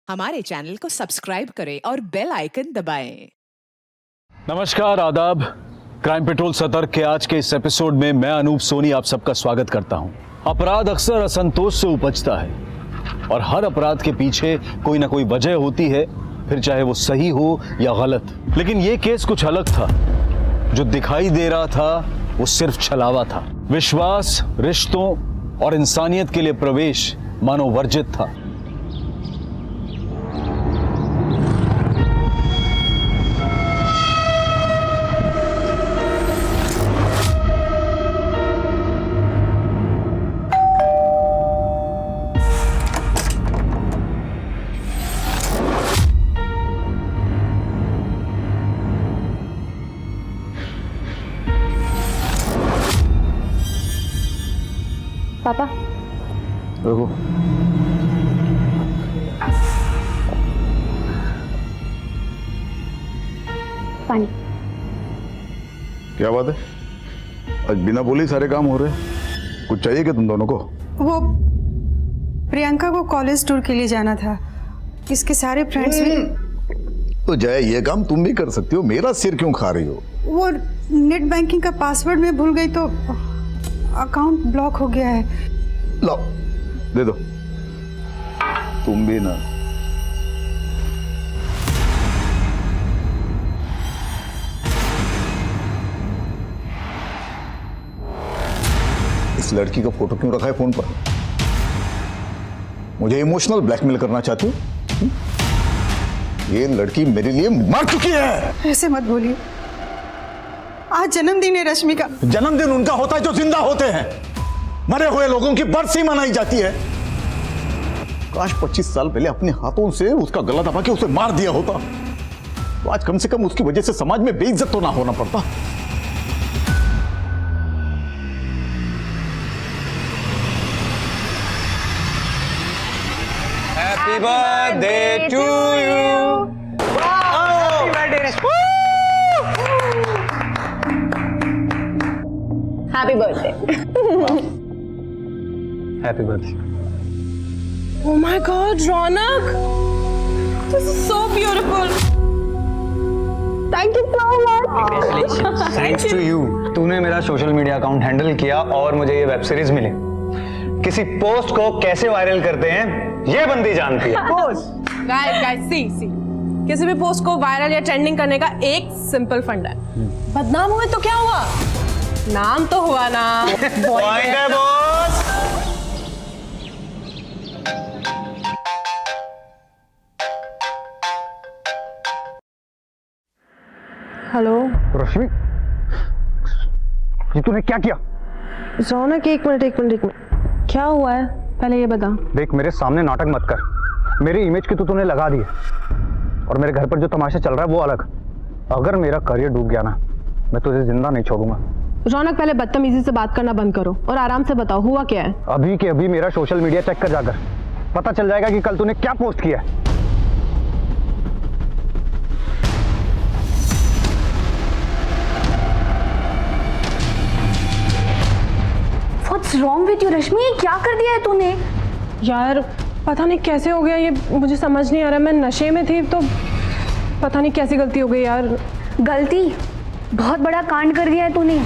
हमारे चैनल को सब्सक्राइब करें और बेल आइकन दबाएं। नमस्कार, आदाब। क्राइम पेट्रोल सतर्क के आज के इस एपिसोड में मैं अनूप सोनी आप सबका स्वागत करता हूं। अपराध अक्सर असंतोष से उपजता है और हर अपराध के पीछे कोई ना कोई वजह होती है, फिर चाहे वो सही हो या गलत। लेकिन ये केस कुछ अलग था। जो दिखाई दे रहा था वो सिर्फ छलावा था। विश्वास, रिश्तों और इंसानियत के लिए प्रवेश मानो वर्जित था। पापा रुको। पानी। क्या बात है? आज बिना बोले ही सारे काम हो रहे हैं। कुछ चाहिए क्या तुम दोनों को? वो प्रियंका को कॉलेज टूर के लिए जाना था। इसके सारे फ्रेंड्स भी। तो जय, ये काम तुम भी कर सकती हो, मेरा सिर क्यों खा रही हो? वो नेट बैंकिंग का पासवर्ड मैं भूल गई तो अकाउंट ब्लॉक हो गया है। लाओ, दे दो। तुम भी ना। इस लड़की का फोटो क्यों रखा है फोन पर? मुझे इमोशनल ब्लैकमेल करना चाहती हो? ये लड़की मेरे लिए मर चुकी है। ऐसे मत बोलिए। आज जन्मदिन है रश्मि का। जन्मदिन उनका होता है जो जिंदा होते हैं। मरे हुए लोगों की बरसी मनाई जाती है। काश 25 साल पहले अपने हाथों से उसका गला दबा के उसे मार दिया होता, तो आज कम से कम उसकी वजह से समाज में बेइज्जत तो ना होना पड़ता। Happy birthday to you. Happy birthday, Rashmi. Happy birthday. Happy birthday. Oh my God, Ronak! This is so beautiful. Thank you so much. Thanks to you. तूने मेरा सोशल मीडिया अकाउंट हैंडल किया और मुझे ये वेब सीरीज मिली। किसी post को कैसे viral करते हैं ये बंदी जानती है। Guys, see. किसी भी पोस्ट को वायरल या ट्रेंडिंग करने का एक सिंपल फंडा है। बदनाम हुए तो क्या हुआ? नाम तो हुआ ना। पॉइंट है बॉस। हेलो रश्मि, ये तूने क्या किया? रौनक, एक मिनट। क्या हुआ है पहले ये बता। देख, मेरे सामने नाटक मत कर। मेरी इमेज की तो तूने लगा दी है और मेरे घर पर जो तमाशा चल रहा है वो अलग। अगर मेरा करियर डूब गया ना, मैं तुझे जिंदा नहीं छोड़ूंगा। रौनक, पहले बदतमीजी से बात करना बंद करो और आराम से बताओ हुआ क्या है। अभी के अभी मेरा सोशल मीडिया चेक कर जाकर, पता चल जाएगा कि कल तूने क्या पोस्ट किया है। What's wrong with you, रश्मि? ये क्या कर दिया है तूने? यार पता नहीं कैसे हो गया ये, मुझे समझ नहीं आ रहा। मैं नशे में थी तो पता नहीं कैसी गलती हो गई यार। गलती? बहुत बड़ा कांड कर दिया है तूने।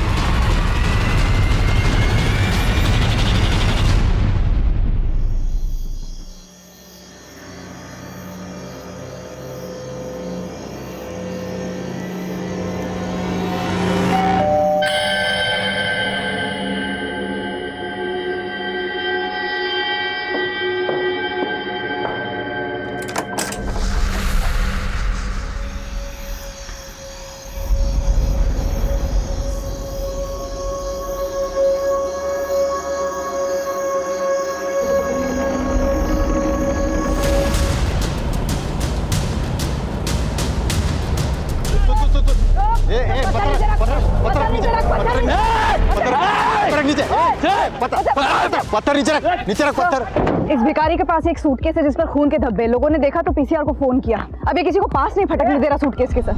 पत्थर नीचे रख पत्थर। इस भिखारी के पास एक सूटकेस है जिस पर खून के धब्बे। लोगों ने देखा तो पीसीआर को फोन किया। अब ये किसी को पास नहीं फटकने दे रहा सूटकेस के साथ।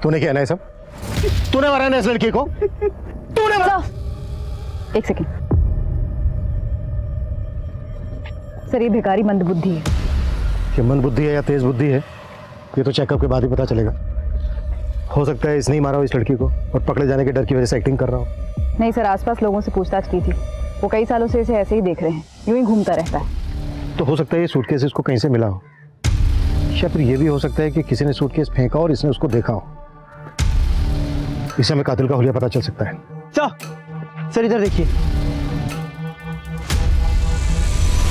तूने क्या है सब? तूने मारा ना इस लड़की को? तूने सर एक सेकेंड सर, ये भिखारी मंदबुद्धि है। ये मंद बुद्धि है या तेज बुद्धि है ये तो चेकअप के बाद ही पता चलेगा। हो सकता है इसने ही मारा हो इस लड़की को और पकड़े जाने के डर की वजह से एक्टिंग कर रहा हो। नहीं सर, आसपास लोगों से पूछताछ की थी, वो कई सालों से इसे ऐसे ही देख रहे हैं, यूं ही घूमता रहता है। तो हो सकता है ये सूटकेस इसको कहीं से मिला हो, या फिर ये भी हो सकता है कि किसी ने सूटकेस फेंका और इसने उसको देखा हो। इससे हमें कातिल का हुलिया पता चल सकता है। सर इधर देखिए,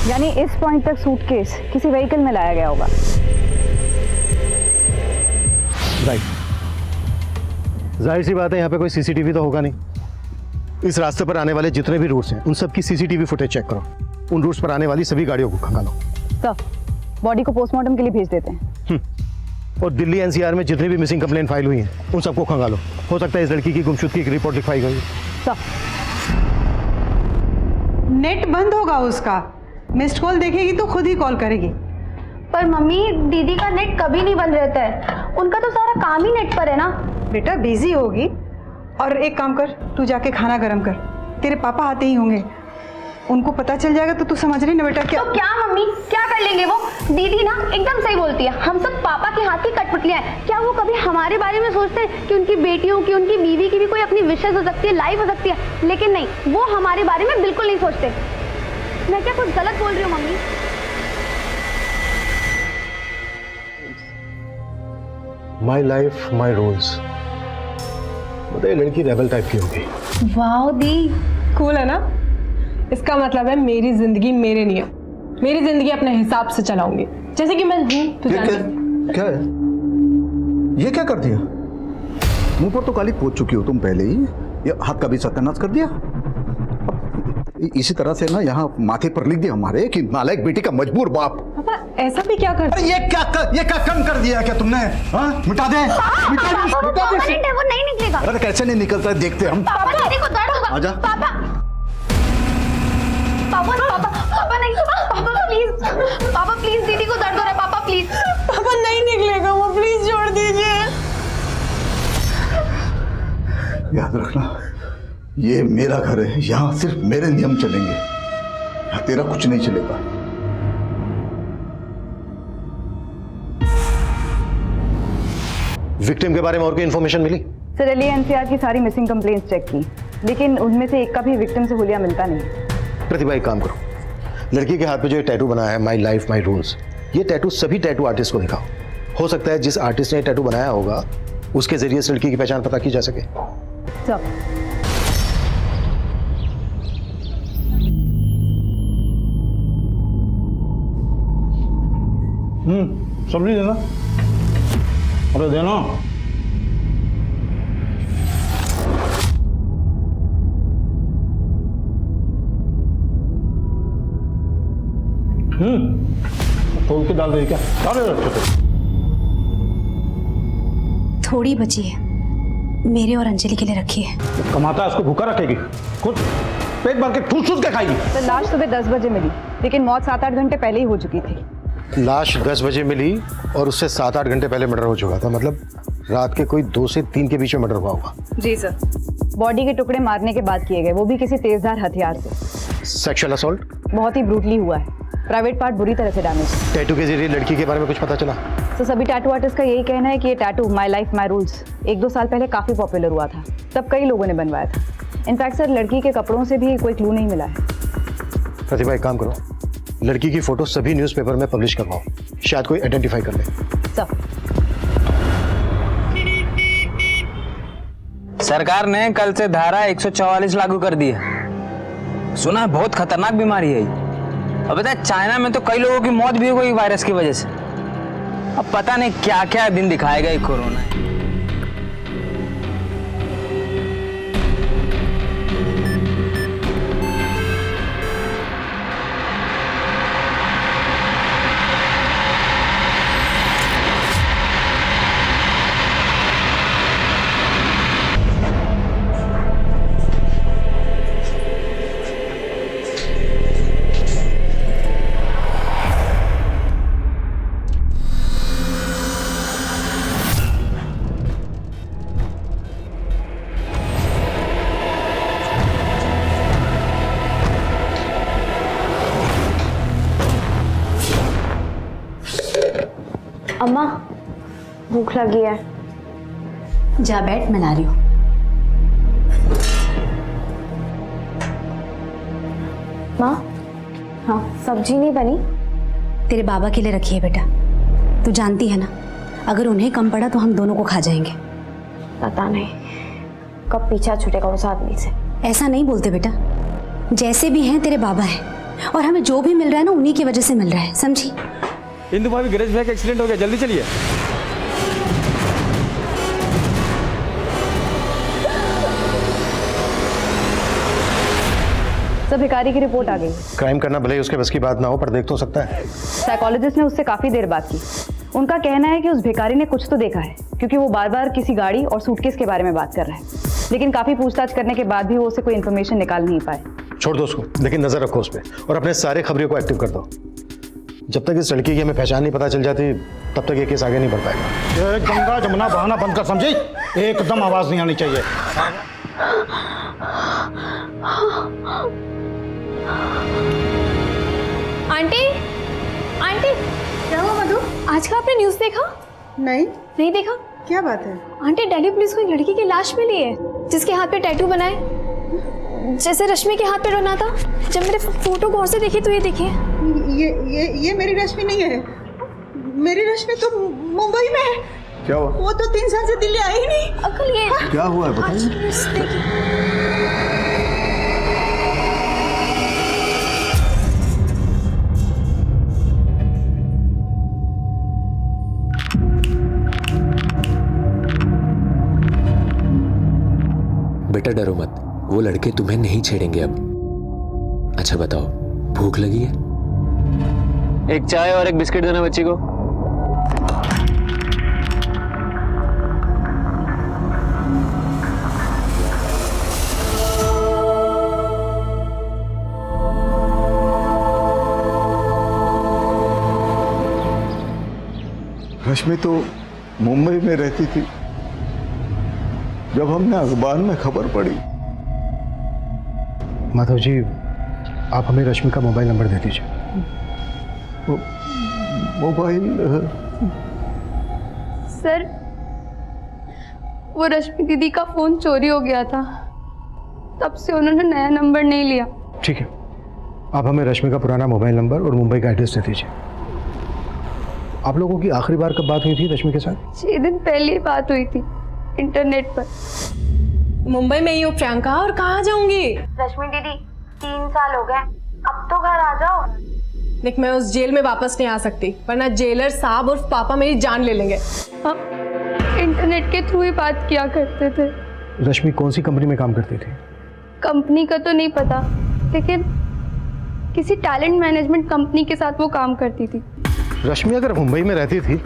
यानी इस पॉइंट तक सूटकेस किसी व्हीकल में लाया गया होगा। राइट, जाहिर सी बात है यहाँ पे कोई सीसीटीवी तो होगा नहीं। इस रास्ते पर आने वाले जितने भी रूट्स हैं उन सब की सीसीटीवी फुटेज चेक करो। उन रूट्स पर आने वाली सभी गाड़ियों को खंगालो। सर बॉडी को पोस्टमार्टम के लिए भेज देते हैं। और दिल्ली एनसीआर में जितनी भी मिसिंग कंप्लेंट फाइल हुई हैं उन सबको खंगालो। हो सकता है इस लड़की की गुमशुदगी की रिपोर्ट लिखवाई गई। सर नेट बंद होगा उसका, मिस्ड कॉल देखेगी तो खुद ही कॉल करेगी। पर मम्मी दीदी का नेट कभी नहीं बंद रहता है, उनका तो सारा काम ही नेट पर है ना। बेटा बिजी होगी, और एक काम कर, तू जाके खाना गर्म कर, तेरे पापा आते ही होंगे, उनको पता चल जाएगा तो तू समझ रही ना बेटा क्या। तो क्या मम्मी क्या कर लेंगे वो? दीदी ना एकदम सही बोलती है, हम सब पापा के हाथ की कठपुतलियां हैं। क्या वो कभी हमारे बारे में सोचते हैं कि उनकी बेटियों की, उनकी बीवी की भी कोई अपनी विशेष हो सकती है, लाइफ हो सकती है? लेकिन नहीं, वो हमारे बारे में बिल्कुल नहीं सोचते। मैं क्या कुछ गलत बोल रही हूँ mummy? My life my rules. बताइए लड़की रेबल टाइप की होगी। वाह दी, कूल है ना? इसका मतलब है मेरी जिंदगी मेरे नियम, मेरी जिंदगी अपने हिसाब से चलाऊंगी, जैसे कि मैं हूं। तू जानती क्या है ये? क्या कर दिया? मुंह पर तो काली पोत चुकी हो तुम पहले ही, ये हाथ का भी सत्यानाश कर दिया। अब इसी तरह से ना यहाँ माथे पर लिख दिया हमारे कि नालायक बेटी का मजबूर बाप। पापा ऐसा भी क्या करते? अरे ये क्या कम कर दिया क्या तुमने? हाँ मिटा दे, मिटा दे। वो नहीं निकलेगा। अरे कैसे नहीं निकलता है देखते हम। पापा दीदी को दर्द होगा। आजा। पापा पापा पापा पापा नहीं, पापा प्लीज दीदी को दर्द हो रहा है, पापा प्लीज। पापा नहीं निकलेगा वो, प्लीज छोड़ दीजिए। याद रखना ये मेरा घर है, यहाँ सिर्फ मेरे नियम चलेंगे, यहाँ तेरा कुछ नहीं चलेगा। विक्टिम के बारे में और कोई इन्फॉर्मेशन मिली? सर दिल्ली एनसीआर की सारी मिसिंग कंप्लेंट्स चेक की, लेकिन उनमें से एक का भी विक्टिम से हुलिया मिलता नहीं। प्रतिभा एक काम करो, लड़की के हाथ पे जो ये टैटू बनाया है माई लाइफ माई रूल्स, ये टैटू सभी टैटू आर्टिस्ट को दिखाओ। हो सकता है जिस आर्टिस्ट ने ये टैटू बनाया होगा उसके जरिए इस लड़की की पहचान पता की जा सके। सर सब्जी देना। अरे देना। तोल के डाल दे क्या? थोड़ी बची है, मेरे और अंजलि के लिए रखी है। कमाता है उसको भूखा रखेगी, खुद पेट भर के ठूस के खाएगी। सर लाश सुबह 10 बजे मिली, लेकिन मौत 7-8 घंटे पहले ही हो चुकी थी। लाश 10 बजे मिली और उससे 7-8 घंटे पहले मर्डर हो चुका था, मतलब रात के कोई 2 से 3 के बीच में मर्डर हुआ होगा। जी सर, बॉडी के टुकड़े मारने के बाद किए गए, वो भी किसी तेजधार हथियार से। Sexual assault? बहुत ही ब्रूटली हुआ है, प्राइवेट पार्ट बुरी तरह से डैमेज। टैटू के जरिए लड़की के बारे में कुछ पता चला? तो सभी टैटू आर्टिस्ट का यही कहना है कि ये tattoo my life my rules 1-2 साल पहले काफी पॉपुलर हुआ था, तब कई लोगों ने बनवाया था। इनफैक्ट सर लड़की के कपड़ों से भी कोई क्लू नहीं मिला है। प्रतिभा एक काम करो, लड़की की फोटो सभी न्यूज़पेपर में पब्लिश करवाओ, शायद कोई आइडेंटिफाई कर ले। सर सरकार ने कल से धारा 144 लागू कर दी है। सुना है बहुत खतरनाक बीमारी है ये। अब पता है चाइना में तो कई लोगों की मौत भी हो गई वायरस की वजह से। अब पता नहीं क्या क्या दिन दिखाएगा ये कोरोना। अम्मा भूख लगी है। जा बैठ, मैं ला रही हूँ। माँ, हाँ सब्जी नहीं बनी? तेरे बाबा के लिए रखी है बेटा, तू जानती है ना, अगर उन्हें कम पड़ा तो हम दोनों को खा जाएंगे। पता नहीं कब पीछा छूटेगा उस आदमी से। ऐसा नहीं बोलते बेटा, जैसे भी हैं तेरे बाबा हैं, और हमें जो भी मिल रहा है ना उन्हीं की वजह से मिल रहा है, समझी? इंदु भाभी, गणेश भाई का एक्सीडेंट हो गया, जल्दी चलिए। सब भिखारी की रिपोर्ट आ गई। क्राइम करना भले ही उसके बस की बात ना हो, पर देख तो सकता है। साइकोलॉजिस्ट ने उससे काफी देर बात की। उनका कहना है कि उस भिखारी ने कुछ तो देखा है, क्योंकि वो बार बार किसी गाड़ी और सूटकेस के बारे में बात कर रहा है, लेकिन काफी पूछताछ करने के बाद भी वो उससे कोई इन्फॉर्मेशन निकाल नहीं पाए। छोड़ दो उसको, लेकिन नजर रखो उस पर और अपने सारे खबरियों को एक्टिव कर दो। जब तक इस लड़की की हमें पहचान नहीं पता चल जाती, तब तक ये केस आगे नहीं बढ़ पाएगा। ये गंगा जमुना बहाना बंद कर, समझी? एकदम आवाज नहीं आनी चाहिए। आंटी, आंटी क्या हुआ मधु? आज का आपने न्यूज़ देखा? नहीं देखा? क्या बात है? आंटी, दिल्ली पुलिस को एक लड़की की लाश मिली है जिसके हाथ पे टैटू बनाए, जैसे रश्मि के हाथ पे बना था। जब मेरे फोटो गौर से देखी तो ये देखिए। ये मेरी रश्मि नहीं है। मेरी रश्मि तो मुंबई में है। क्या हुआ? वो तो 3 साल से दिल्ली आई ही नहीं। अंकल ये क्या हुआ है बताइए। देखिए। बेटा डरो मत, वो लड़के तुम्हें नहीं छेड़ेंगे अब। अच्छा बताओ, भूख लगी है? एक चाय और एक बिस्किट देना बच्ची को। रश्मि तो मुंबई में रहती थी। जब हमने अखबार में खबर पड़ी। माधव जी, आप हमें रश्मि का मोबाइल नंबर दे दीजिए। मोबाइल? सर, वो रश्मि दीदी का फोन चोरी हो गया था, तब से उन्होंने नया नंबर नहीं लिया। ठीक है, आप हमें रश्मि का पुराना मोबाइल नंबर और मुंबई का एड्रेस दे दीजिए। आप लोगों की आखिरी बार कब बात हुई थी रश्मि के साथ? 6 दिन पहले ही बात हुई थी इंटरनेट पर। मुंबई में ही हो प्रियंका, और कहाँ जाऊंगी? रश्मि दीदी 3 साल हो गए, अब तो घर आ जाओ। देख, मैं उस जेल में वापस नहीं आ सकती, वरना जेलर साहब और पापा मेरी जान ले लेंगे। हम इंटरनेट के थ्रू ही बात किया करते थे। रश्मि कौन सी कंपनी में काम करती थी? कंपनी का तो नहीं पता, लेकिन किसी टैलेंट मैनेजमेंट कंपनी के साथ वो काम करती थी। रश्मि अगर मुंबई में रहती थी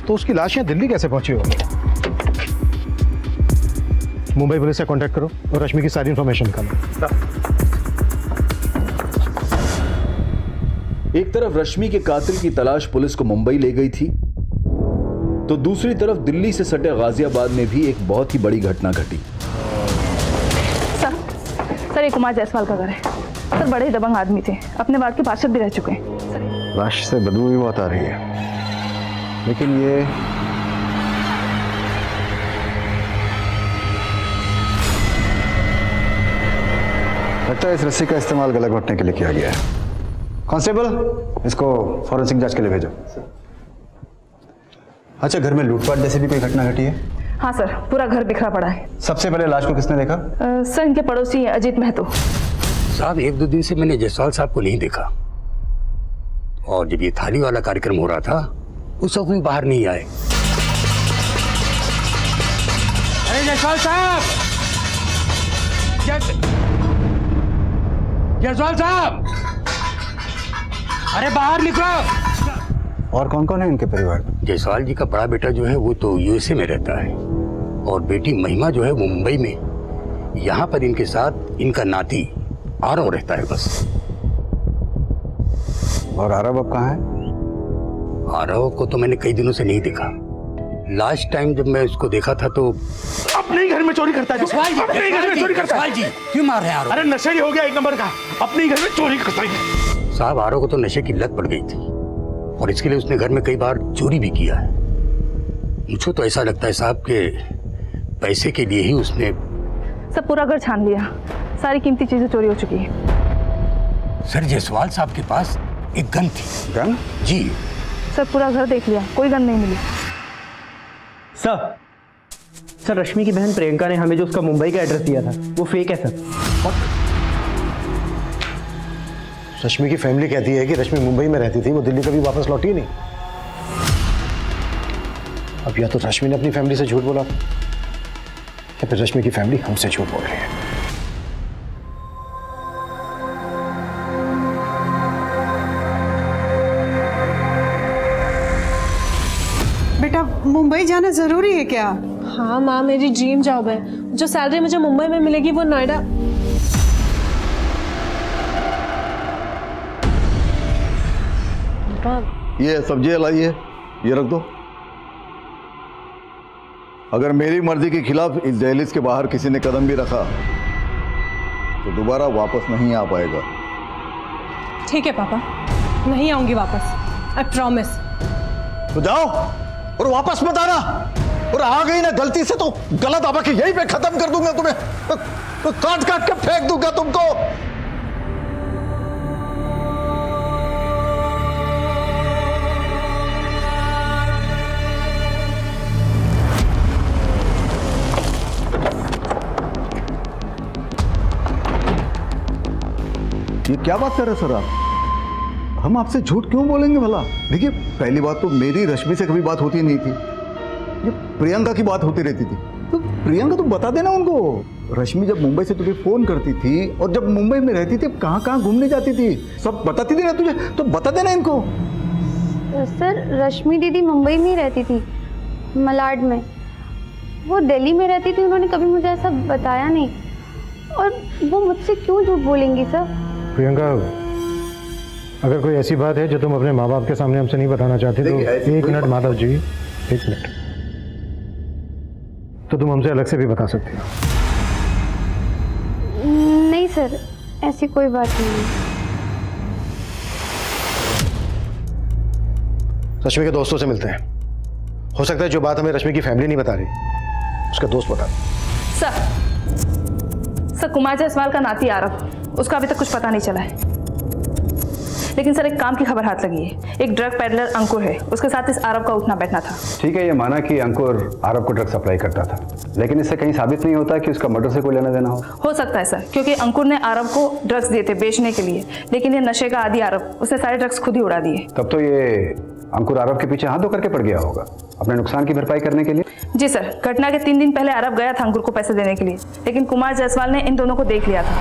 तो उसकी लाश यहाँ दिल्ली कैसे पहुंची होगी? मुंबई पुलिस से कांटेक्ट करो और रश्मि की सारी इंफॉर्मेशन निकालो। एक तरफ रश्मि के कातिल की तलाश पुलिस को मुंबई ले गई थी, तो दूसरी तरफ दिल्ली से सटे गाजियाबाद में भी एक बहुत ही बड़ी घटना घटी। सर, ये कुमार जायसवाल का घर है। सर, बड़े ही दबंग आदमी थे, अपने वार्ड के पार्षद भी रह चुके हैं। लाश से बदबू भी बहुत आ रही है, लेकिन ये लगता है इस रस्सी का इस्तेमाल गला घोटने के लिए किया गया है। कांस्टेबल, इसको फॉरेंसिक जांच के लिए भेजो। अच्छा, घर में लूटपाट जैसी भी कोई घटना घटी है? हाँ सर, पूरा घर बिखरा पड़ा है। सबसे पहले लाश को किसने देखा? सर, इनके पड़ोसी अजीत महतो। साहब, 1-2 दिन से मैंने जायसवाल साहब को नहीं देखा, और जब ये थाली वाला कार्यक्रम हो रहा था उस वक्त में बाहर नहीं आए। अरे जायसवाल साहब, जायसवाल साहब, अरे बाहर निकलो। और कौन कौन है इनके परिवार में? जायसवाल जी का बड़ा बेटा जो है वो तो यूएसए में रहता है, और बेटी महिमा जो है वो मुंबई में। यहाँ पर इनके साथ इनका नाती आरव रहता है बस। और आरव अब कहाँ है? आरव को तो मैंने कई दिनों से नहीं देखा। लास्ट टाइम जब मैं उसको देखा था तो अपने ही घर में चोरी करता है। अपने ही घर में चोरी करता है। जी, क्यों मार रहे हैं आरव? अरे नशे ही हो गया 1 नंबर का, अपने ही घर में चोरी करता है। साहब, आरव को तो नशे की लत पड़ गई थी, और इसके लिए उसने घर में कई बार चोरी भी किया है। मुझे तो ऐसा लगता है साहब कि पैसे के लिए ही उसने सब पूरा घर छान लिया, सारी कीमती चीजें चोरी हो चुकी है। सर जायसवाल साहब के पास एक गन थी। गन? जी सर पूरा घर देख लिया, कोई गन नहीं मिली। सर रश्मि की बहन प्रियंका ने हमें जो उसका मुंबई का एड्रेस दिया था वो फेक है सर। रश्मि की फैमिली कहती है कि रश्मि मुंबई में रहती थी, वो दिल्ली कभी वापस लौटी ही नहीं। अब या तो रश्मि ने अपनी फैमिली से झूठ बोला था या फिर रश्मि की फैमिली हमसे झूठ बोल रही है। बेटा मुंबई जाना जरूरी है क्या? हाँ माँ, मेरी ड्रीम जॉब है। जो सैलरी मुझे मुंबई में मिलेगी वो नोएडा। ये सब्जी लाइए, ये रख दो। अगर मेरी मर्जी के खिलाफ इस दहलीज के बाहर किसी ने कदम भी रखा तो दोबारा वापस नहीं आ पाएगा। ठीक है पापा, नहीं आऊंगी वापस, आई प्रॉमिस। तो जाओ और वापस मत आना, और आ गई ना गलती से तो गलत आवा के यहीं पे खत्म कर दूंगा तुम्हें, तो काट काट के फेंक दूंगा तुमको। ये क्या बात कर रहे सर आप? हम आपसे झूठ क्यों बोलेंगे भला? देखिए पहली बात तो मेरी रश्मि से कभी बात होती नहीं थी, ये प्रियंका की बात होती रहती थी। तो प्रियंका तो बता देना उनको। रश्मि जब मुंबई से तुझे फोन करती थी और जब मुंबई में रहती थी कहाँ कहाँ घूमने जाती थी सब बताती थी ना तुझे, तो बता देना इनको। सर रश्मि दीदी मुंबई में ही रहती थी, मलाड में। वो दिल्ली में रहती थी, उन्होंने कभी मुझे ऐसा बताया नहीं। और वो मुझसे क्यों झूठ बोलेंगी सर? प्रियंका, अगर कोई ऐसी बात है जो तुम अपने माँ बाप के सामने हमसे नहीं बताना चाहती तो एक मिनट माधव जी, एक मिनट, तो तुम हमसे अलग से भी बता सकती हो। नहीं सर, ऐसी कोई बात नहीं है। रश्मि के दोस्तों से मिलते हैं, हो सकता है जो बात हमें रश्मि की फैमिली नहीं बता रही उसका दोस्त बता दे। सर कुमार जायसवाल का नाती आरव, उसका अभी तक कुछ पता नहीं चला है। लेकिन सर एक काम की खबर हाथ लगी है, एक ड्रग पेडलर अंकुर है, उसके साथ इस आरव का उठना बैठना था। ठीक है, ये माना कि अंकुर आरव को ड्रग सप्लाई करता था, लेकिन इससे कहीं साबित नहीं होता कि उसका मर्डर से कोई लेना देना हो सकता है सर, क्योंकि अंकुर ने आरव को ड्रग्स दिए थे बेचने के लिए, लेकिन ये नशे का आदी आरव, उसने सारे ड्रग्स खुद ही उड़ा दिए। तब तो ये अंकुर आरव के पीछे हाथ धो करके पड़ गया होगा अपने नुकसान की भरपाई करने के लिए। जी सर, घटना के 3 दिन पहले आरव गया था अंकुर को पैसे देने के लिए, लेकिन कुमार जायसवाल ने इन दोनों को देख लिया था।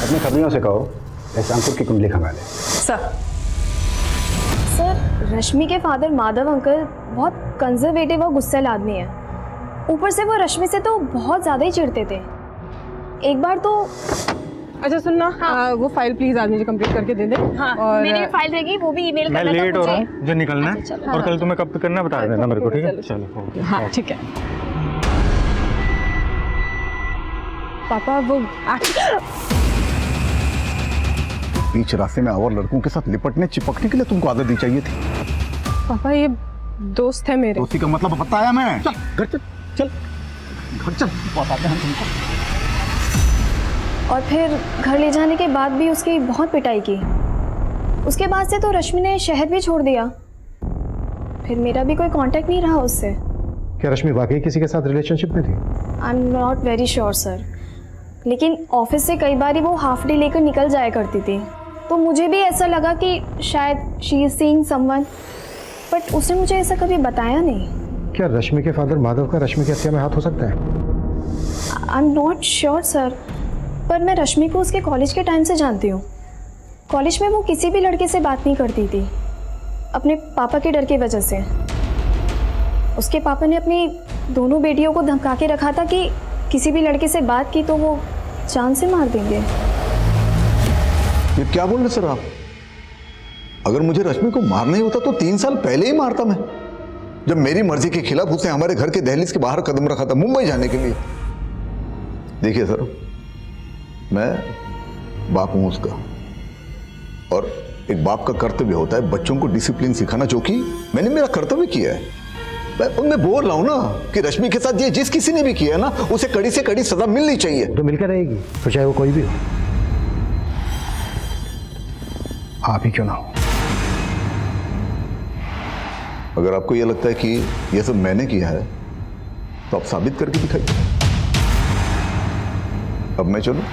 अपने खबरियों से कहो ऐसे अंकुर की कुंडली खंगाले। सर रश्मि के फादर माधव अंकल बहुत कंजर्वेटिव और गुस्सैल आदमी है। ऊपर से वो रश्मि से तो बहुत ज़्यादा ही चिढ़ते थे। एक बार तो अच्छा सुनना, वो फाइल प्लीज आज मुझे कंप्लीट करके दे दे। हाँ, और मेरी फाइल रहेगी, वो भी ईमेल करना। मैं लेट हो रहा हूँ, जो निकलना है, और कल तुम्हें कब तक करना बता देना मेरे को, ठीक है? चलो हाँ ठीक है। पापा वो बीच रास्ते में और लड़कों के साथ लिपटने चिपकने के लिए तुमको आदत दी चाहिए थी। पापा ये दोस्त है मेरे। दोस्ती का मतलब बताया मैं। चल घर चल, चल घर चल, बताते हैं तुमको। और फिर घर ले जाने के बाद भी उसकी बहुत पिटाई की। उसके बाद से तो रश्मि ने शहर भी छोड़ दिया, फिर मेरा भी कोई कांटेक्ट नहीं रहा उससे। क्या रश्मि वाकई किसी के साथ रिलेशनशिप में थी? I am not very sure sir, लेकिन ऑफिस से कई बार वो हाफ डे लेकर निकल जाया करती थी, तो मुझे भी ऐसा लगा कि शायद she is seeing someone, but उसने मुझे ऐसा कभी बताया नहीं। क्या रश्मि के फादर माधव का रश्मि की हत्या में हाथ हो सकता है? I am not sure sir, पर मैं रश्मि को उसके कॉलेज के टाइम से जानती हूँ। कॉलेज में वो किसी भी लड़के से बात नहीं करती थी, अपने पापा के डर की वजह से। उसके पापा ने अपनी दोनों बेटियों को धमका के रखा था कि किसी भी लड़के से बात की तो वो जान से मार देंगे। ये क्या बोल रहे सर आप? अगर मुझे रश्मि को मारना ही होता तो 3 साल पहले ही मारता मैं, जब मेरी मर्जी के खिलाफ उसने हमारे घर के दहलीज के बाहर कदम रखा था मुंबई जाने के लिए। देखिए सर, मैं बाप हूं उसका, और एक बाप का कर्तव्य होता है बच्चों को डिसिप्लिन सिखाना, जो कि मैंने मेरा कर्तव्य किया है। मैं बोल रहा हूं ना कि रश्मि के साथ ये जिस किसी ने भी किया है ना, उसे कड़ी से कड़ी सजा मिलनी चाहिए। तो मिलकर रहेगी, तो चाहे वो कोई भी हो, आप ही क्यों ना हो। अगर आपको यह लगता है कि यह सब मैंने किया है तो आप साबित करके दिखाइए। अब मैं चलूं?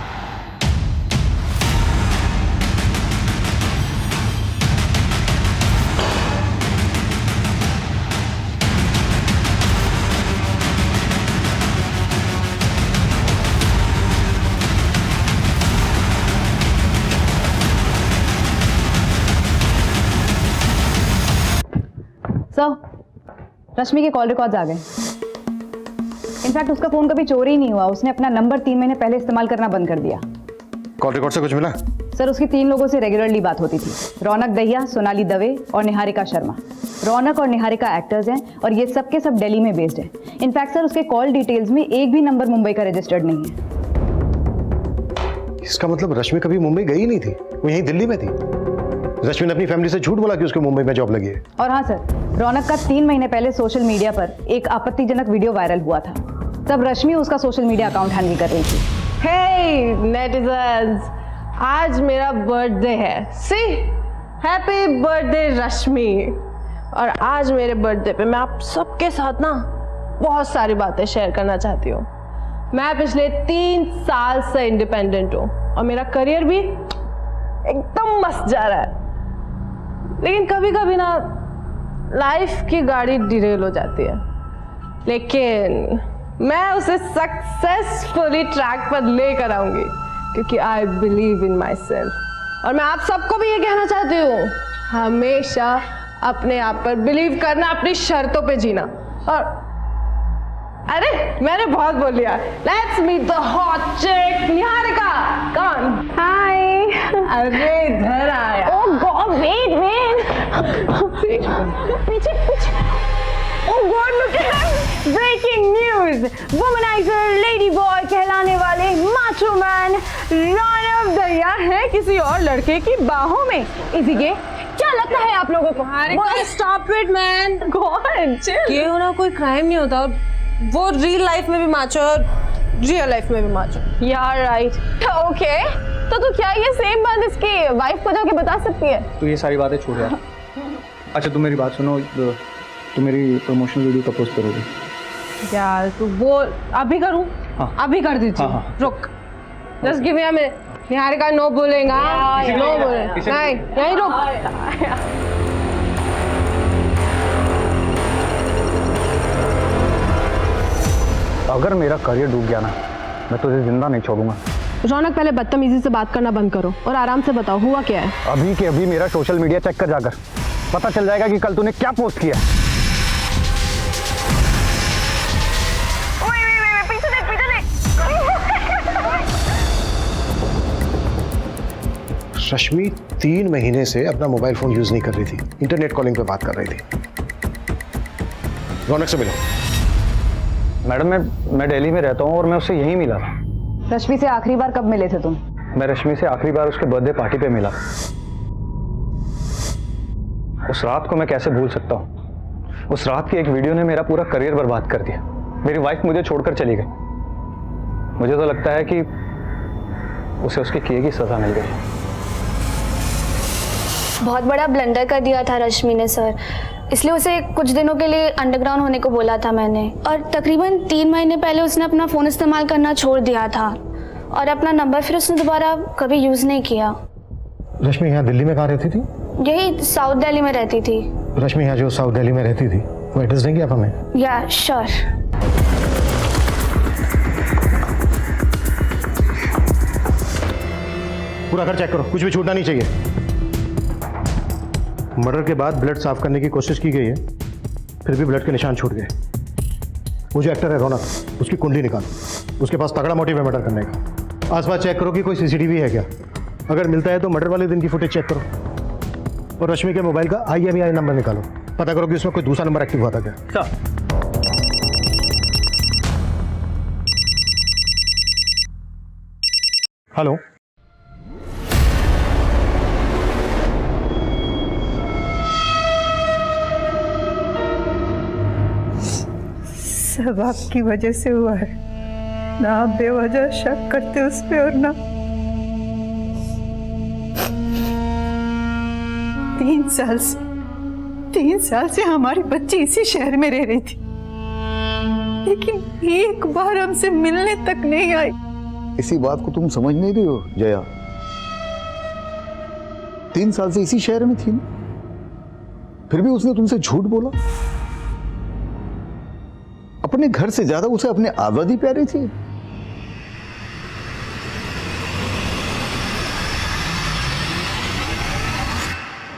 सर, रश्मि के कॉल रिकॉर्ड्स आ गए। इनफैक्ट उसका फोन कभी चोरी ही नहीं हुआ, उसने अपना नंबर 3 महीने पहले इस्तेमाल करना बंद कर दिया। कॉल रिकॉर्ड से कुछ मिला? सर, उसकी 3 लोगों से रेगुलरली बात होती थी, रौनक दहिया, सोनाली दवे और निहारिका शर्मा। रौनक और निहारिका एक्टर्स हैं और ये सब के सब दिल्ली में बेस्ड हैं। इनफैक्ट सर, उसके कॉल डिटेल्स में एक भी नंबर मुंबई का रजिस्टर्ड नहीं है। इसका मतलब रश्मि कभी मुंबई गई नहीं थी, वो यहीं दिल्ली में थी। रश्मि ने अपनी फैमिली से झूठ बोला कि उसको मुंबई में जॉब लगी है। और हाँ सर, रौनक का 3 महीने पहले सोशल मीडिया पर एक आपत्तिजनक वीडियो वायरल हुआ था, तब रश्मि उसका सोशल मीडिया अकाउंट हैंडल कर रही थी। हे नेटिजन्स, आज मेरा बर्थडे है। सी, हैप्पी बर्थडे रश्मि। और आज मेरे बर्थडे पे मैं आप सबके साथ ना बहुत सारी बातें शेयर करना चाहती हूँ। मैं पिछले 3 साल से इंडिपेंडेंट हूँ और मेरा करियर भी एकदम मस्त जा रहा है। लेकिन कभी कभी ना लाइफ की गाड़ी डिरेल हो जाती है, लेकिन मैं उसे सक्सेसफुली ट्रैक पर लेकर आऊंगी क्योंकि I believe in my self. और मैं आप सबको भी ये कहना चाहती हूँ, हमेशा अपने आप पर बिलीव करना, अपनी शर्तों पे जीना। और अरे मैंने बहुत बोल लिया। लेट्स मीट द हॉट चिक निहारिका। कम हाय। अरे इधर आया। ओह गॉड, वेट पीछे पीछे। Oh God, look at that. Breaking news, womanizer lady boy कहलाने वाले माचो मैन रौनक दहिया है किसी और लड़के की बाहों में। इसीलिए क्या लगता है आप लोगों को? Stop it man. गॉड, ये होना कोई क्राइम नहीं होता। वो रियल लाइफ में भी माचो और रियल लाइफ में भी माचो। यार राइट। ओके, तो क्या ये सेम बात इसकी वाइफ को जाके बता सकती है? तो ये सारी बातें छोड़ यार। अच्छा तुम मेरी बात सुनो, तुम मेरी प्रमोशनल वीडियो कब पोस्ट करोगे? यार तू बोल, अभी करूं? हाँ। अभी कर देती हूँ। हाँ। रुक, just give me a minute. Niharika no बोलेगा, नो बोले नहीं, यहीं रुक। अगर मेरा करियर डूब गया ना, मैं तुझे जिंदा नहीं छोड़ूंगा। रौनक, पहले बदतमीजी से बात करना बंद करो और आराम से बताओ हुआ क्या है। अभी के अभी मेरा सोशल मीडिया चेक कर जाकर, पता चल जाएगा कि कल तूने क्या पोस्ट किया। पीछे देख, पीछे देख। रश्मि 3 महीने से अपना मोबाइल फोन यूज नहीं कर रही थी, इंटरनेट कॉलिंग पे बात कर रही थी। रौनक से मिलो। मैडम मैं दिल्ली में रहता हूँ और मैं उससे यहीं मिला था। रश्मि से आखिरी बार कब मिले थे तुम? मैं रश्मि से आखिरी बार उसके बर्थडे पार्टी पे मिला। उस रात को मैं कैसे भूल सकता हूँ? उस रात की एक वीडियो ने मेरा पूरा करियर बर्बाद कर दिया। मेरी वाइफ मुझे छोड़कर चली गई। मुझे तो लगता है कि उसे उसके किए की सजा मिल गई। बहुत बड़ा ब्लंडर कर दिया था रश्मि ने सर, इसलिए उसे कुछ दिनों के लिए अंडरग्राउंड होने को बोला था मैंने। और तकरीबन 3 महीने पहले उसने अपना फ़ोन इस्तेमाल करना छोड़ दिया था और अपना नंबर फिर उसने दोबारा कभी यूज़ नहीं किया। रश्मि यहाँ दिल्ली में कहाँ रहती थी? यही साउथ दिल्ली में रहती थी। रश्मि यहाँ जो साउथ दिल्ली में रहती थी वो एड्रेस देंगे आप हमें? या श्योर। पूरा घर चेक करो, कुछ भी छूटना नहीं चाहिए। मर्डर के बाद ब्लड साफ करने की कोशिश की गई है, फिर भी ब्लड के निशान छूट गए। वो जो एक्टर है रौनक, उसकी कुंडली निकालो, उसके पास तगड़ा मोटिव है मर्डर करने का। आसपास चेक करो कि कोई सीसीटीवी है क्या। अगर मिलता है तो मर्डर वाले दिन की फुटेज चेक करो और रश्मि के मोबाइल का IMEI नंबर निकालो, पता करो कि उसमें कोई दूसरा नंबर एक्टिव हुआ था क्या। हेलो, सब आपकी वजह से हुआ है। ना आप बेवजह शक करते उस पे और ना 3 साल से हमारी बच्ची इसी शहर में रह रही थी, लेकिन एक बार हमसे मिलने तक नहीं आई। इसी बात को तुम समझ नहीं रही हो जया। 3 साल से इसी शहर में थी ना, फिर भी उसने तुमसे झूठ बोला। अपने घर से ज्यादा उसे अपने आजादी प्यारी थी।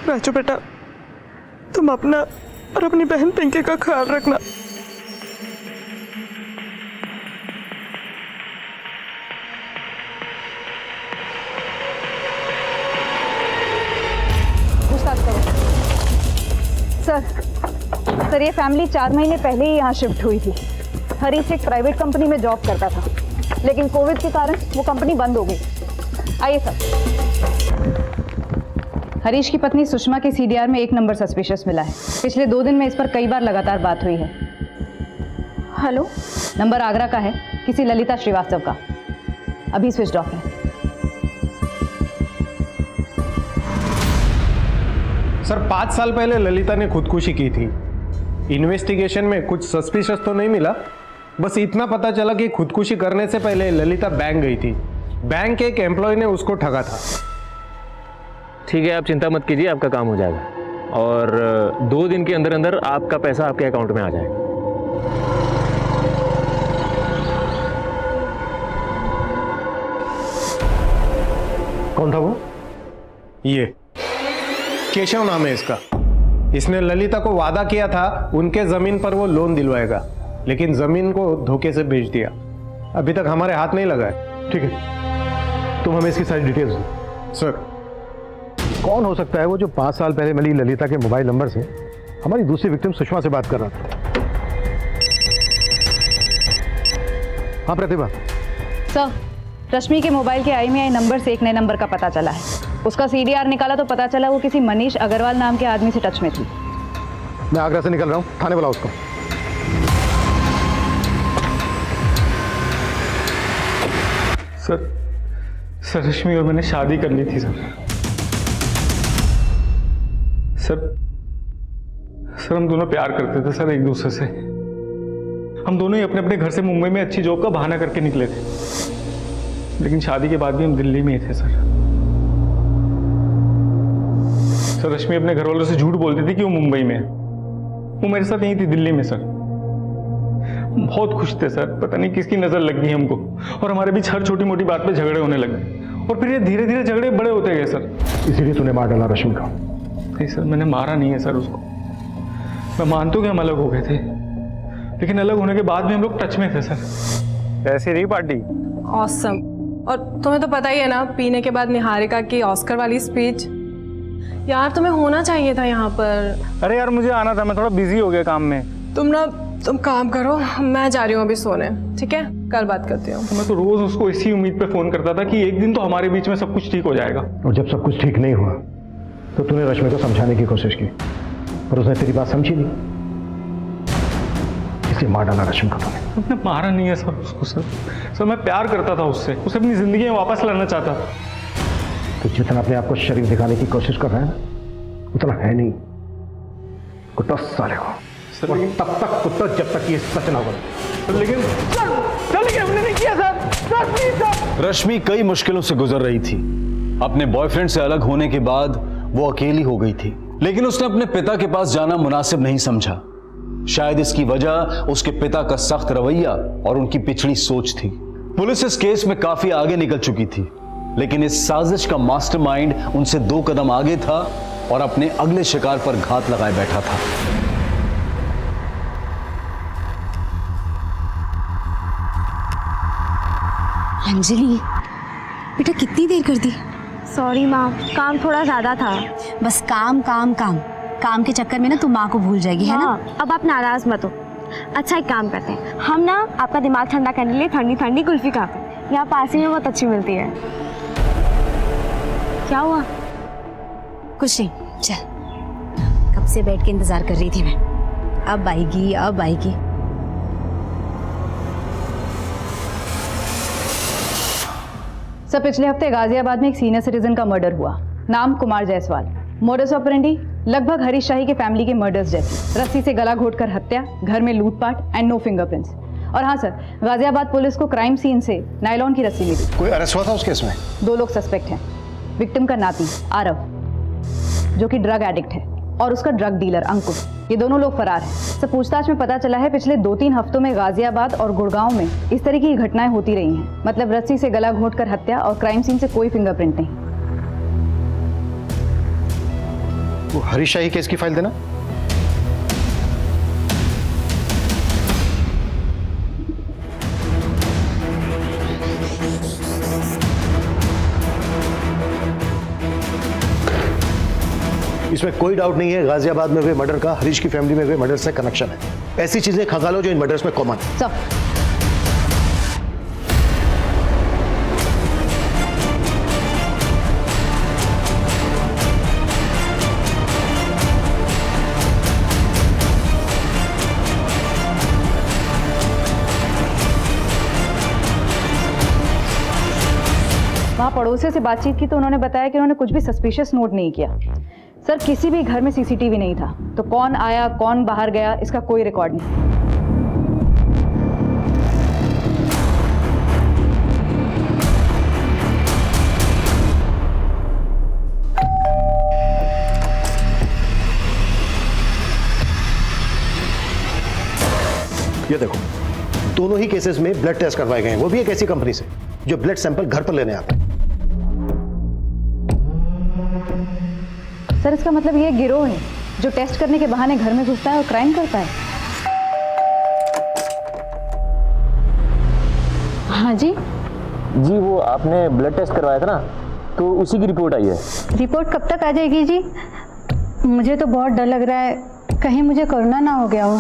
राजू बेटा, तुम अपना और अपनी बहन पिंकी का ख्याल रखना। सर ये फैमिली 4 महीने पहले ही यहाँ शिफ्ट हुई थी। हरीश एक प्राइवेट कंपनी में जॉब करता था, लेकिन कोविड के कारण वो कंपनी बंद हो गई। आइए सर। हरीश की पत्नी सुषमा के सीडीआर में 1 नंबर सस्पिशियस मिला है। पिछले 2 दिन में इस पर कई बार लगातार बात हुई है। हेलो, नंबर आगरा का है, किसी ललिता श्रीवास्तव का। अभी स्विच ऑफ है। सर 5 साल पहले ललिता ने खुदकुशी की थी। इन्वेस्टिगेशन में कुछ सस्पिशियस तो नहीं मिला, बस इतना पता चला कि खुदकुशी करने से पहले ललिता बैंक गई थी। बैंक के एक एम्प्लॉय ने उसको ठगा था। ठीक है, आप चिंता मत कीजिए, आपका काम हो जाएगा और 2 दिन के अंदर अंदर आपका पैसा आपके अकाउंट में आ जाएगा। कौन था वो? ये केशव नाम है इसका। इसने ललिता को वादा किया था उनके जमीन पर वो लोन दिलवाएगा, लेकिन जमीन को धोखे से बेच दिया। अभी तक हमारे हाथ नहीं लगा है। ठीक है, तुम हमें इसकी सारी डिटेल्स दो। सर, कौन हो सकता है वो जो 5 साल पहले मिली ललिता के मोबाइल नंबर से हमारी दूसरी विक्टिम सुषमा से बात कर रहा था? हाँ प्रतिभा। सर, रश्मि के मोबाइल के IMEI नंबर से एक नए नंबर का पता चला है। उसका CDR निकाला तो पता चला वो किसी मनीष अग्रवाल नाम के आदमी से टच में थी। मैं आगरा से निकल रहा हूँ, थाने बुलाओ उसको। सर रश्मि और मैंने शादी कर ली थी सर हम दोनों प्यार करते थे सर एक दूसरे से। हम दोनों ही अपने अपने घर से मुंबई में अच्छी जॉब का बहाना करके निकले थे, लेकिन शादी के बाद भी हम दिल्ली में ही थे सर। रश्मि अपने घर वालों से झूठ बोलती थी कि वो मुंबई में है। वो मेरे साथ यहीं थी दिल्ली में सर। बहुत खुश थे सर, पता नहीं किसकी नजर लग गई हमको और हमारे बीच हर छोटी मोटी बात पे झगड़े होने लगे और फिर ये धीरे धीरे झगड़े बड़े होते गए सर। इसीलिए तूने मार डाला रश्मि को? नहीं सर, मैंने मारा नहीं है सर उसको। मैं मानता हूँ कि हम अलग हो गए थे, लेकिन अलग होने के बाद भी हम लोग टच में थे सर। कैसी रही पार्टी? ऑसम। और तुम्हें तो पता ही है ना, पीने के बाद निहारिका की ऑस्कर वाली स्पीच। यार तुम्हें होना चाहिए था यहाँ पर। अरे यार मुझे आना था, मैं थोड़ा बिजी हो गया काम में। तुम काम करो, मैं जा रही हूँ अभी सोने, ठीक है? कल बात करती हूँ। मैं तो रोज उसको इसी उम्मीद पे फोन करता था कि एक दिन तो हमारे बीच में सब कुछ ठीक हो जाएगा। और जब सब कुछ ठीक नहीं हुआ तो तूने रश्मि को समझाने की कोशिश की, पर उसने तेरी बात समझी नहीं, इसलिए मार डाला रश्मि को तूने। उसने मारा नहीं है सर उसको। सर मैं प्यार करता था उससे, उसे अपनी जिंदगी में वापस लाना चाहता था। तो जितना अपने आप को शरीफ दिखाने की कोशिश कर रहा है ना, उतना है नहीं। कुत्ता साले को तब तक कुत्ता जब तक ये सच ना बोले। लेकिन हमने नहीं किया सर। रश्मि कई मुश्किलों से गुजर रही थी। अपने बॉयफ्रेंड से अलग होने के बाद वो अकेली हो गई थी, लेकिन उसने अपने पिता के पास जाना मुनासिब नहीं समझा। शायद इसकी वजह उसके पिता का सख्त रवैया और उनकी पिछड़ी सोच थी। पुलिस इस केस में काफी आगे निकल चुकी थी, लेकिन इस साजिश का मास्टरमाइंड उनसे 2 कदम आगे था और अपने अगले शिकार पर घात लगाए बैठा था। अंजलि बेटा, कितनी देर कर दी? सॉरी माँ, काम थोड़ा ज्यादा था। बस काम काम काम काम के चक्कर में ना तुम माँ को भूल जाएगी, है ना? अब आप नाराज मत हो। अच्छा एक काम करते हैं, हम ना आपका दिमाग ठंडा करने के लिए ठंडी ठंडी कुल्फी खाते हैं। यहाँ पास ही में बहुत अच्छी मिलती है। क्या हुआ? कुछ नहीं, चल। कब से बैठ के इंतजार कर रही थी मैं, अब आएगी अब आएगी। सर पिछले हफ्ते गाजियाबाद में एक सीनियर सिटीजन का मर्डर हुआ। नाम कुमार जायसवाल। मोडस ऑपरेंडी लगभग हरीश शाही के फैमिली के मर्डर्स जैसी। रस्सी से गला घोटकर हत्या, घर में लूटपाट एंड नो फिंगरप्रिंट्स। और हाँ सर, गाजियाबाद पुलिस को क्राइम सीन से नायलॉन की रस्सी मिली। कोई अरेस्ट हुआ था उस केस में? 2 लोग सस्पेक्ट हैं। विक्टिम का नाती आरव जो कि ड्रग एडिक्ट है और उसका ड्रग डीलर अंकुर, ये दोनों लोग फरार हैं। सर पूछताछ में पता चला है पिछले 2-3 हफ्तों में गाजियाबाद और गुड़गांव में इस तरह की घटनाएं होती रही हैं। मतलब रस्सी से गला घोटकर हत्या और क्राइम सीन से कोई फिंगरप्रिंट नहीं। वो हरीश शाही केस की फाइल देना। इसमें कोई डाउट नहीं है गाजियाबाद में हुए मर्डर का हरीश की फैमिली में हुए मर्डर से कनेक्शन है। ऐसी चीजें खंगालो जो इन मर्डर्स में कॉमन है। सर वहाँ पड़ोसियों से बातचीत की तो उन्होंने बताया कि उन्होंने कुछ भी सस्पिशियस नोट नहीं किया। सर किसी भी घर में सीसीटीवी नहीं था, तो कौन आया कौन बाहर गया इसका कोई रिकॉर्ड नहीं। ये देखो, दोनों ही केसेस में ब्लड टेस्ट करवाए गए हैं, वो भी एक ऐसी कंपनी से जो ब्लड सैंपल घर पर लेने आता है। सर इसका मतलब ये गिरोह है जो टेस्ट करने के बहाने घर में घुसता है और क्राइम करता है। हाँ जी जी, वो आपने ब्लड टेस्ट करवाया था ना, तो उसी की रिपोर्ट आई है। रिपोर्ट कब तक आ जाएगी जी? मुझे तो बहुत डर लग रहा है, कहीं मुझे कोरोना ना हो गया हो।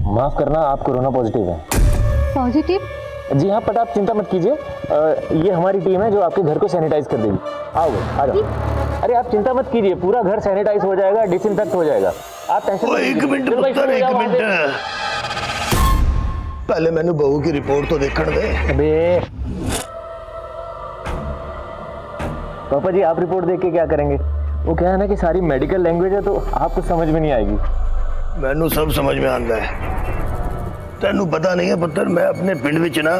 माफ करना, आप कोरोना पॉजिटिव हैं। पॉजिटिव? जी हाँ, पर आप चिंता मत कीजिए, ये हमारी टीम है जो आपके घर को सैनिटाइज कर देगी। आओ आ जाओ। अरे आप चिंता मत कीजिए, पूरा घर सैनिटाइज हो जाएगा, डिसइंफेक्ट हो जाएगा। आप टेंशन मत लीजिए। एक मिनट पहले मैंने बहू की रिपोर्ट तो देखने दे। अबे पापा जी, आप रिपोर्ट देख के क्या करेंगे? वो क्या है ना कि सारी मेडिकल लैंग्वेज है, तो आपको समझ में नहीं आएगी। मैनू सब समझ में आता है। तेनू पता नहीं है पुत्र, मैं अपने पिंड विच ना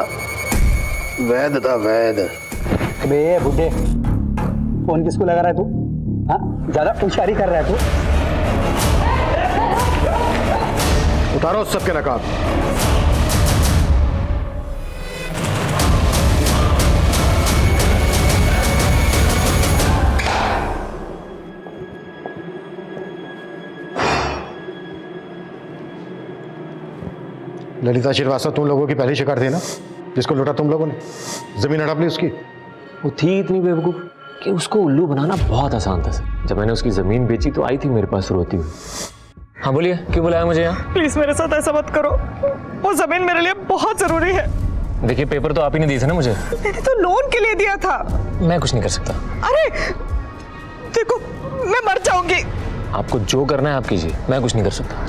वैद था, वैद। अबे बुड्ढे, फोन किसको लगा रहा है तू? हाँ, ज्यादा होशियारी कर रहा है तू। उतारो सबके नकाब। ललिता श्रीवास्तव तुम लोगों की पहली शिकार थी ना, जिसको लूटा तुम लोगों ने, जमीन हड़प ली उसकी। वो थी इतनी बेवकूफ कि उसको उल्लू बनाना बहुत आसान था सर। जब मैंने उसकी जमीन बेची तो आई थी मेरे पास रोती हुई। हाँ बोलिए, क्यों बुलाया मुझे यहाँ? प्लीज मेरे साथ ऐसा मत करो, वो जमीन मेरे लिए बहुत जरूरी है। देखिए, पेपर तो आप ही ने दिए थे ना मुझे। मैंने तो लोन के लिए दिया था। मैं कुछ नहीं कर सकता। अरे देखो, मैं मर जाऊंगी। आपको जो करना है आप कीजिए, मैं कुछ नहीं कर सकता।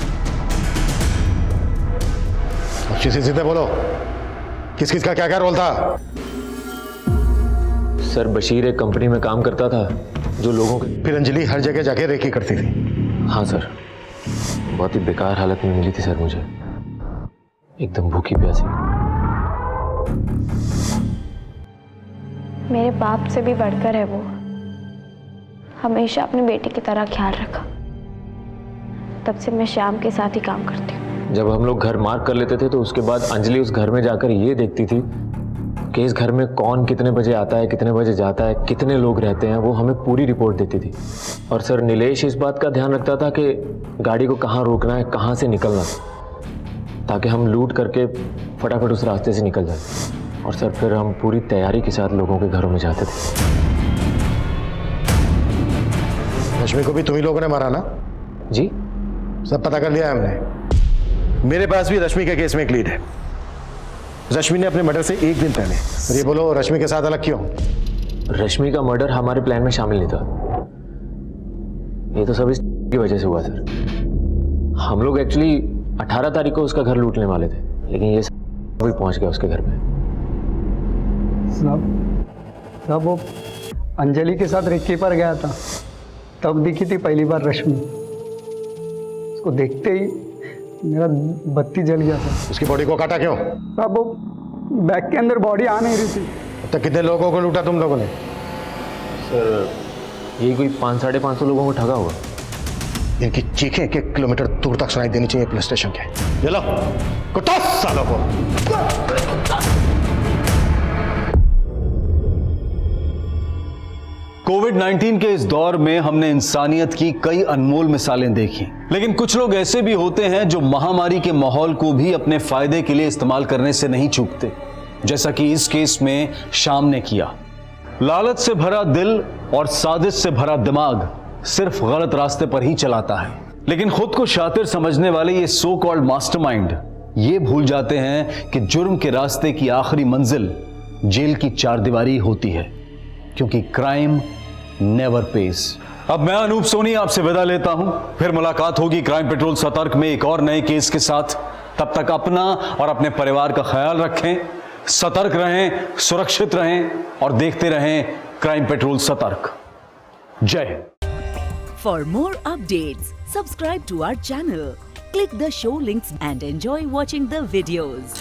सीधे बोलो, किस किस का क्या क्या रोल था? सर बशीर एक कंपनी में काम करता था जो लोगों के। फिर अंजलि हर जगह जाके रेकी करती थी। हाँ सर, बहुत ही बेकार हालत में मिली थी सर मुझे, एकदम भूखी प्यासी। मेरे बाप से भी बढ़कर है वो, हमेशा अपनी बेटी की तरह ख्याल रखा। तब से मैं श्याम के साथ ही काम करती हूँ। जब हम लोग घर मार्क कर लेते थे तो उसके बाद अंजलि उस घर में जाकर ये देखती थी कि इस घर में कौन कितने बजे आता है, कितने बजे जाता है, कितने लोग रहते हैं, वो हमें पूरी रिपोर्ट देती थी। और सर नीलेश इस बात का ध्यान रखता था कि गाड़ी को कहाँ रोकना है, ne से निकलना, ताकि हम लूट करके फटाफट उस रास्ते से निकल जाए। और सर फिर हम पूरी तैयारी के साथ लोगों के घरों में जाते थे। रश्मि को भी तुम ही लोगों ने मारा ना? जी, सब पता कर लिया है हमने। मेरे पास भी रश्मि के केस में एक लीड है। रश्मि ने अपने मर्डर से 1 दिन पहले, और ये बोलो रश्मि के साथ अलग क्यों? रश्मि का मर्डर हमारे प्लान में शामिल नहीं था। ये तो सब इस की वजह से हुआ सर। हम लोग एक्चुअली 18 तारीख को उसका घर लूटने वाले थे, लेकिन ये भी पहुंच गया उसके घर पे। जब वो अंजलि के साथ रिक्की पर गया था तब दिखी थी पहली बार रश्मि। उसको देखते ही मेरा बत्ती जल गया था। उसकी बॉडी को काटा क्यों? अब वो बैग के अंदर बॉडी आ नहीं रही थी। तो कितने लोगों को लूटा तुम लोगों ने? सर यही कोई 500-550 लोगों को ठगा होगा। इनकी चीखें 1 किलोमीटर दूर तक सुनाई देनी चाहिए पुलिस स्टेशन के। ये लो कुत्ता सालों को। कोविड-19 के इस दौर में हमने इंसानियत की कई अनमोल मिसालें देखी, लेकिन कुछ लोग ऐसे भी होते हैं जो महामारी के माहौल को भी अपने फायदे के लिए इस्तेमाल करने से नहीं चूकते, जैसा कि इस केस में शाम ने किया। लालच से भरा दिल और साजिश से भरा दिमाग सिर्फ गलत रास्ते पर ही चलाता है, लेकिन खुद को शातिर समझने वाले ये सो कॉल्ड मास्टरमाइंड ये भूल जाते हैं कि जुर्म के रास्ते की आखिरी मंजिल जेल की चारदीवारी होती है, क्योंकि क्राइम नेवर पेज। अब मैं अनूप सोनी आपसे विदा लेता हूं, फिर मुलाकात होगी क्राइम पेट्रोल सतर्क में एक और नए केस के साथ। तब तक अपना और अपने परिवार का ख्याल रखें, सतर्क रहें, सुरक्षित रहें और देखते रहें क्राइम पेट्रोल सतर्क। जय Hind. For more updates, subscribe to our channel, click the show links and enjoy watching the videos.